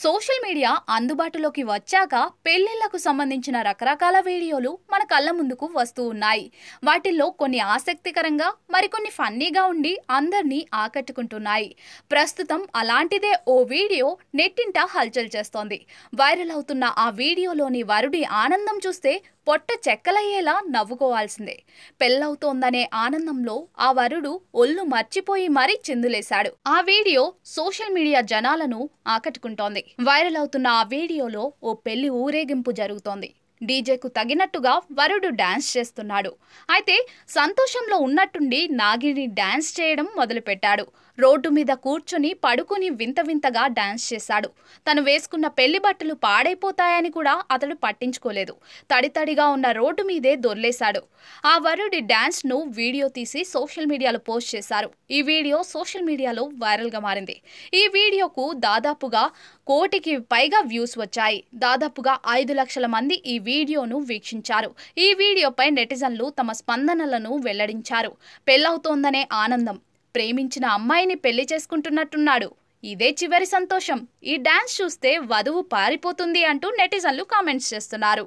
Social media అందుబాటులోకి వచ్చాక పెళ్లిళ్లకు సంబంధించిన రకరకాల వీడియోలు మన కళ్ళ ముందుకు వస్తూ ఉన్నాయి. వాటిల్లో కొన్ని ఆసక్తికరంగా, మరికొన్ని ఫన్నీగా ఉండి అందర్నీ ఆకట్టుకుంటున్నాయి. ప్రస్తుతం అలాంటిదే ఓ వీడియో నెట్టింట హల్చల్ చేస్తోంది. వైరల్ అవుతున్న ఆ వీడియోలోని వరుడి ఆనందం చూస్తే పొట్ట చెక్కలయ్యేలా నవ్వుకోవాల్సిందే. పెళ్లవుతోందనే ఆనందంలో ఆ వరుడు ఒళ్ళు మర్చిపోయి మరీ చిందులేశాడు. ఆ వీడియో సోషల్ మీడియా జనాలను ఆకట్టుకుంటోంది. వైరల్ అవుతున్న ఆ వీడియోలో ఓ పెళ్లి ఊరేగింపు జరుగుతోంది. డీజేకు తగినట్టుగా వరుడు డాన్స్ చేస్తున్నాడు. అయితే సంతోషంలో ఉన్నట్టుండి నాగిని డాన్స్ చేయడం మొదలుపెట్టాడు. రోడ్డు మీద కూర్చుని పడుకుని వింత వింతగా డాన్స్ చేశాడు. తను వేసుకున్న పెళ్లి బట్టలు పాడైపోతాయని కూడా అతడు పట్టించుకోలేదు. తడితడిగా ఉన్న రోడ్డు మీదే దొర్లేశాడు. ఆ వరుడి డాన్స్ ను వీడియో తీసి సోషల్ మీడియాలో పోస్ట్ చేశారు. ఈ వీడియో సోషల్ మీడియాలో వైరల్ గా మారింది. ఈ వీడియోకు దాదాపుగా 1 కోటికి పైగా వ్యూస్ వచ్చాయి. దాదాపుగా 5 లక్షల మంది ఈ వీడియోను వీక్షించారు. ఈ వీడియోపై నెటిజన్లు తమ స్పందనలను వెల్లడించారు. పెళ్లవుతోందనే ఆనందం, ప్రేమించిన అమ్మాయిని పెళ్లి చేసుకుంటున్నట్టున్నాడు, ఇదే చివరి సంతోషం, ఈ డాన్స్ చూస్తే వధువు పారిపోతుంది అంటూ నెటిజన్లు కామెంట్స్ చేస్తున్నారు.